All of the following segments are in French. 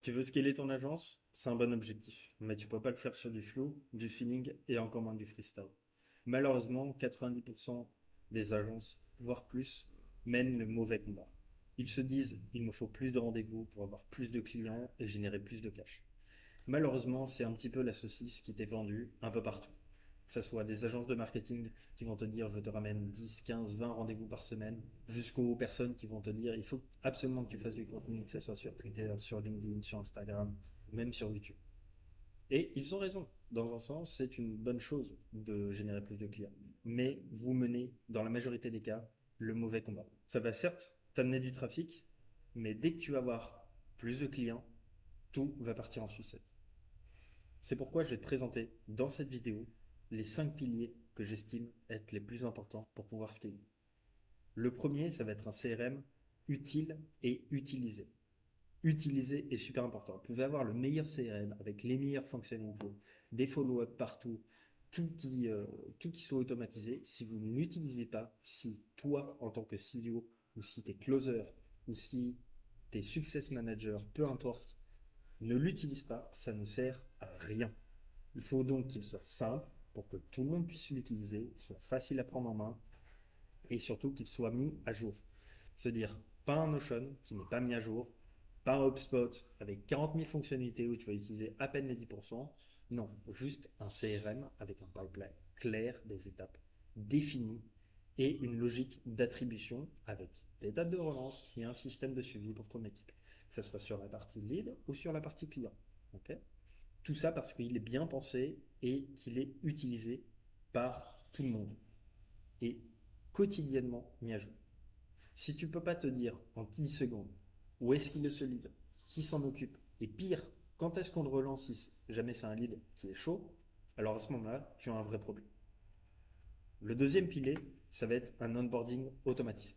Tu veux scaler ton agence? C'est un bon objectif, mais tu peux pas le faire sur du flou, du feeling et encore moins du freestyle. Malheureusement, 90% des agences, voire plus, mènent le mauvais combat. Ils se disent, il me faut plus de rendez-vous pour avoir plus de clients et générer plus de cash. Malheureusement, c'est un petit peu la saucisse qui t'est vendue un peu partout. Que ce soit des agences de marketing qui vont te dire je te ramène 10, 15, 20 rendez-vous par semaine, jusqu'aux personnes qui vont te dire il faut absolument que tu fasses du contenu, que ce soit sur Twitter, sur LinkedIn, sur Instagram, même sur YouTube. Et ils ont raison. Dans un sens, c'est une bonne chose de générer plus de clients. Mais vous menez, dans la majorité des cas, le mauvais combat. Ça va certes t'amener du trafic, mais dès que tu vas avoir plus de clients, tout va partir en sucette. C'est pourquoi je vais te présenter dans cette vidéo les 5 piliers que j'estime être les plus importants pour pouvoir scaler. Le premier, ça va être un CRM utile et utilisé. Utiliser est super important. Vous pouvez avoir le meilleur CRM avec les meilleures fonctionnalités, des follow-up partout, tout qui, euh, tout qui soit automatisé. Si vous ne l'utilisez pas, si toi, en tant que CEO, ou si tu es closer, ou si tu es success manager, peu importe, ne l'utilise pas, ça ne sert à rien. Il faut donc qu'il soit simple pour que tout le monde puisse l'utiliser, soit facile à prendre en main et surtout qu'il soit mis à jour. C'est-à-dire pas un Notion qui n'est pas mis à jour, pas un HubSpot avec 40 000 fonctionnalités où tu vas utiliser à peine les 10%. Non, juste un CRM avec un pipeline clair, des étapes définies et une logique d'attribution avec des dates de relance et un système de suivi pour ton équipe, que ce soit sur la partie lead ou sur la partie client. Ok. Tout ça parce qu'il est bien pensé et qu'il est utilisé par tout le monde et quotidiennement mis à jour. Si tu ne peux pas te dire en 10 secondes où est-ce qu'il est ce lead, qui s'en occupe, et pire, quand est-ce qu'on le relance si jamais c'est un lead qui est chaud, alors à ce moment-là, tu as un vrai problème. Le deuxième pilier, ça va être un onboarding automatisé.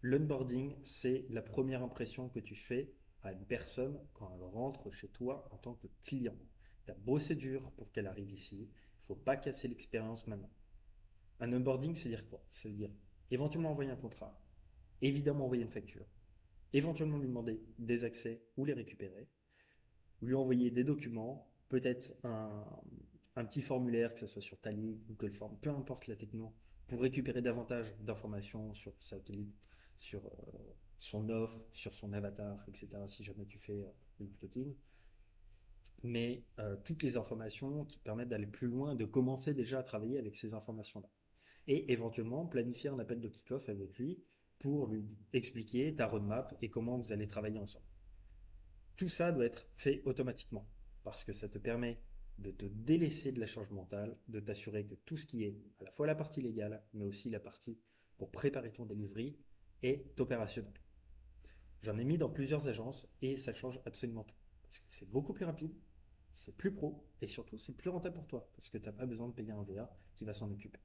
L'onboarding, c'est la première impression que tu fais à une personne quand elle rentre chez toi en tant que client. Tu as bossé dur pour qu'elle arrive ici. Il ne faut pas casser l'expérience maintenant. Un onboarding, c'est dire quoi? C'est dire éventuellement envoyer un contrat, évidemment envoyer une facture, éventuellement lui demander des accès ou les récupérer, lui envoyer des documents, peut-être un petit formulaire, que ce soit sur Tally, Google Form, peu importe la techno, pour récupérer davantage d'informations sur sa sur son offre, sur son avatar, etc. si jamais tu fais du marketing. Mais toutes les informations qui te permettent d'aller plus loin, de commencer déjà à travailler avec ces informations-là. Et éventuellement planifier un appel de kick-off avec lui pour lui expliquer ta roadmap et comment vous allez travailler ensemble. Tout ça doit être fait automatiquement parce que ça te permet de te délaisser de la charge mentale, de t'assurer que tout ce qui est à la fois la partie légale, mais aussi la partie pour préparer ton delivery est opérationnel. J'en ai mis dans plusieurs agences et ça change absolument tout. Parce que c'est beaucoup plus rapide, c'est plus pro et surtout c'est plus rentable pour toi parce que tu n'as pas besoin de payer un VA qui va s'en occuper.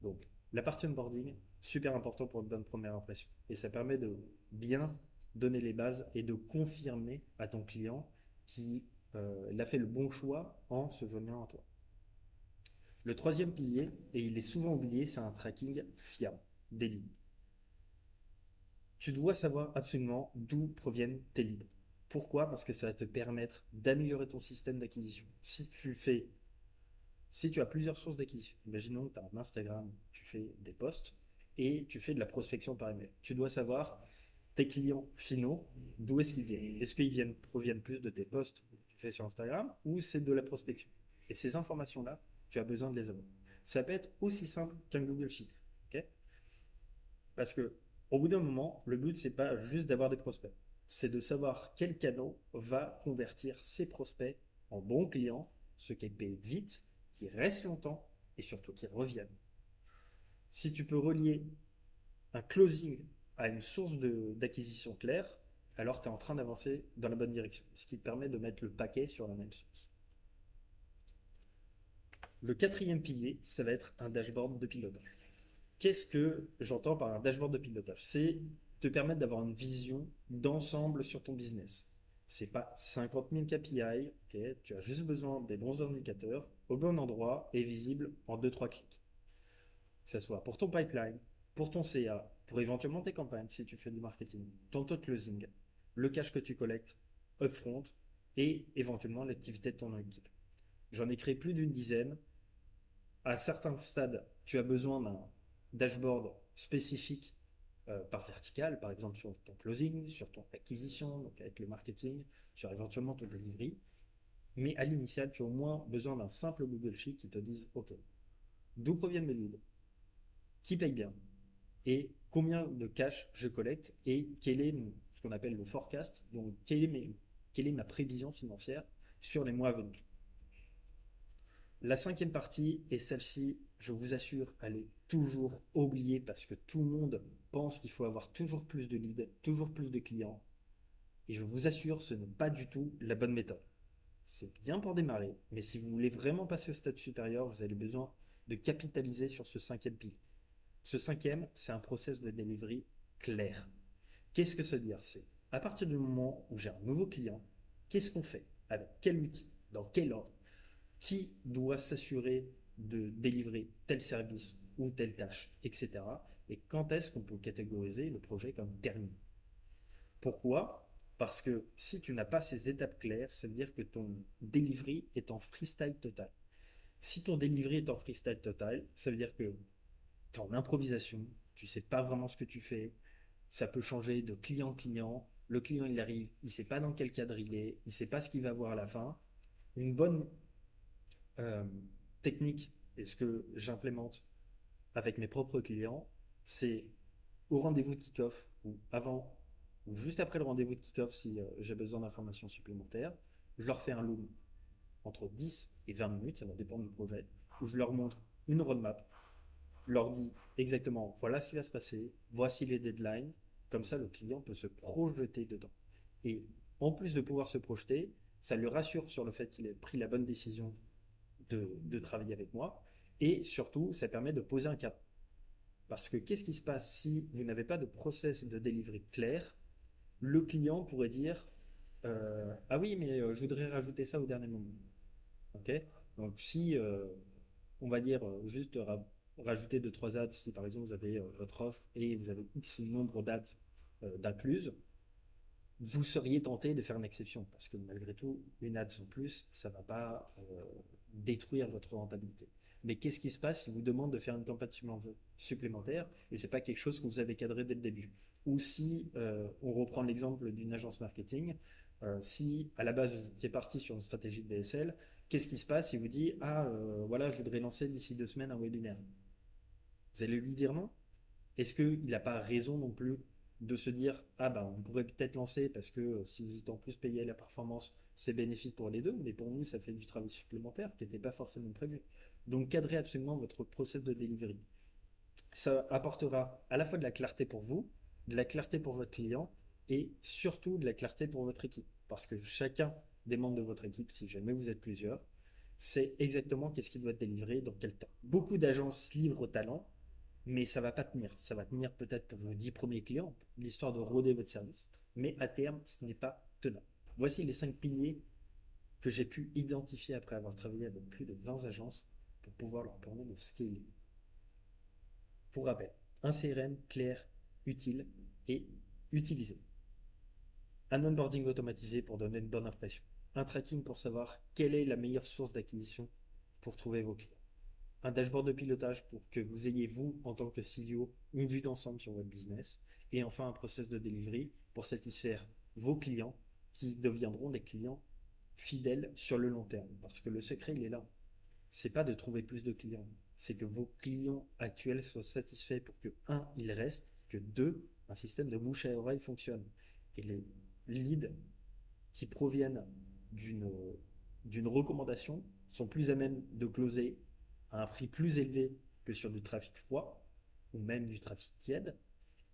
Donc, la partie onboarding, super important pour une bonne première impression. Et ça permet de bien donner les bases et de confirmer à ton client qu'il a fait le bon choix en se joignant à toi. Le troisième pilier, et il est souvent oublié, c'est un tracking fiable des leads. Tu dois savoir absolument d'où proviennent tes leads. Pourquoi? Parce que ça va te permettre d'améliorer ton système d'acquisition. Si tu as plusieurs sources d'acquisition, imaginons que tu as un Instagram, tu fais des posts et tu fais de la prospection par email. Tu dois savoir tes clients finaux, d'où est-ce qu'ils viennent. Est-ce qu'ils proviennent plus de tes posts que tu fais sur Instagram ou c'est de la prospection? Et ces informations-là, tu as besoin de les avoir. Ça peut être aussi simple qu'un Google Sheet. Ok. Parce que au bout d'un moment, le but, c'est pas juste d'avoir des prospects. C'est de savoir quel canal va convertir ces prospects en bons clients, ceux qui paient vite, qui restent longtemps et surtout qui reviennent. Si tu peux relier un closing à une source d'acquisition claire, alors tu es en train d'avancer dans la bonne direction, ce qui te permet de mettre le paquet sur la même source. Le quatrième pilier, ça va être un dashboard de pilotage. Qu'est-ce que j'entends par un dashboard de pilotage? C'est te permettre d'avoir une vision d'ensemble sur ton business. C'est pas 50 000 KPI, ok, tu as juste besoin des bons indicateurs au bon endroit et visibles en deux-trois clics. Que ce soit pour ton pipeline, pour ton CA, pour éventuellement tes campagnes si tu fais du marketing, ton taux de closing, le cash que tu collectes, upfront et éventuellement l'activité de ton équipe. J'en ai créé plus d'une dizaine. À certains stades, tu as besoin d'un dashboard spécifique par vertical, par exemple sur ton closing, sur ton acquisition, donc avec le marketing, sur éventuellement ton delivery. Mais à l'initial, tu as au moins besoin d'un simple Google Sheet qui te dise, OK, d'où proviennent mes leads, qui paye bien, et combien de cash je collecte, et quel est ce qu'on appelle le forecast, donc quelle est ma prévision financière sur les mois à venir. La cinquième partie, et celle-ci, je vous assure, elle est toujours oubliée parce que tout le monde pense qu'il faut avoir toujours plus de leads, toujours plus de clients. Et je vous assure, ce n'est pas du tout la bonne méthode. C'est bien pour démarrer, mais si vous voulez vraiment passer au stade supérieur, vous avez besoin de capitaliser sur ce cinquième pilier. Ce cinquième, c'est un process de delivery clair. Qu'est-ce que ça veut dire? C'est à partir du moment où j'ai un nouveau client, qu'est-ce qu'on fait? Avec quel outil? Dans quel ordre? Qui doit s'assurer de délivrer tel service ou telle tâche, etc. Et quand est-ce qu'on peut catégoriser le projet comme terminé? Pourquoi? Parce que si tu n'as pas ces étapes claires, ça veut dire que ton delivery est en freestyle total. Si ton delivery est en freestyle total, ça veut dire que tu es en improvisation, tu ne sais pas vraiment ce que tu fais, ça peut changer de client en client, le client il arrive, il ne sait pas dans quel cadre il est, il ne sait pas ce qu'il va voir à la fin. Une bonne euh, technique, et ce que j'implémente avec mes propres clients, c'est au rendez-vous de kick-off, ou avant, ou juste après le rendez-vous de kick-off, si j'ai besoin d'informations supplémentaires, je leur fais un loom entre 10 et 20 minutes, ça va dépendre du projet, où je leur montre une roadmap, leur dis exactement voilà ce qui va se passer, voici les deadlines, comme ça le client peut se projeter dedans. Et en plus de pouvoir se projeter, ça le rassure sur le fait qu'il ait pris la bonne décision de travailler avec moi, et surtout ça permet de poser un cap. Parce que qu'est-ce qui se passe si vous n'avez pas de process de delivery clair? Le client pourrait dire ah oui, mais je voudrais rajouter ça au dernier moment. Ok. Donc, si on va dire juste rajouter 2-3 dates, si par exemple vous avez votre offre et vous avez X nombre de dates d'incluses, vous seriez tenté de faire une exception parce que malgré tout, une ad en plus, ça ne va pas détruire votre rentabilité. Mais qu'est-ce qui se passe si vous demande de faire une campagne supplémentaire et c'est pas quelque chose que vous avez cadré dès le début? Ou si on reprend l'exemple d'une agence marketing, si à la base vous étiez parti sur une stratégie de VSL, qu'est-ce qui se passe si vous dit ah voilà je voudrais lancer d'ici 2 semaines un webinaire? Vous allez lui dire non? Est-ce qu'il n'a pas raison non plus de se dire ah ben on pourrait peut-être lancer parce que si vous êtes en plus payé à la performance, c'est bénéfique pour les deux, mais pour vous ça fait du travail supplémentaire qui n'était pas forcément prévu. Donc cadrez absolument votre process de delivery. Ça apportera à la fois de la clarté pour vous, de la clarté pour votre client et surtout de la clarté pour votre équipe. Parce que chacun des membres de votre équipe, si jamais vous êtes plusieurs, sait exactement qu'est-ce qu'il doit être délivré dans quel temps. Beaucoup d'agences livrent au talent, mais ça va pas tenir. Ça va tenir peut-être pour vos 10 premiers clients, l'histoire de rôder votre service. Mais à terme, ce n'est pas tenable. Voici les 5 piliers que j'ai pu identifier après avoir travaillé avec plus de 20 agences pour pouvoir leur permettre de scaler. Pour rappel, un CRM clair, utile et utilisé. Un onboarding automatisé pour donner une bonne impression. Un tracking pour savoir quelle est la meilleure source d'acquisition pour trouver vos clients. Un dashboard de pilotage pour que vous ayez, vous, en tant que CEO, une vue d'ensemble sur votre business. Et enfin, un process de delivery pour satisfaire vos clients qui deviendront des clients fidèles sur le long terme. Parce que le secret, il est là. C'est pas de trouver plus de clients. C'est que vos clients actuels soient satisfaits pour que, un, ils restent, que deux, un système de bouche à oreille fonctionne. Et les leads qui proviennent d'une d'une recommandation sont plus à même de closer à un prix plus élevé que sur du trafic froid ou même du trafic tiède.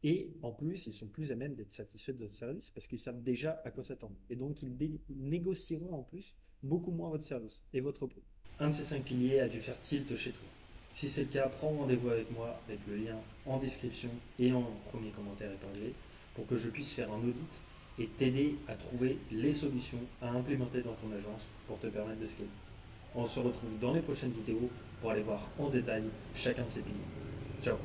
Et en plus, ils sont plus à même d'être satisfaits de votre service parce qu'ils savent déjà à quoi s'attendre. Et donc, ils négocieront en plus beaucoup moins votre service et votre prix. Un de ces 5 piliers a dû faire tilt chez toi. Si c'est le cas, prends rendez-vous avec moi avec le lien en description et en premier commentaire épinglé pour que je puisse faire un audit et t'aider à trouver les solutions à implémenter dans ton agence pour te permettre de scaler. On se retrouve dans les prochaines vidéos pour aller voir en détail chacun de ces piliers. Ciao!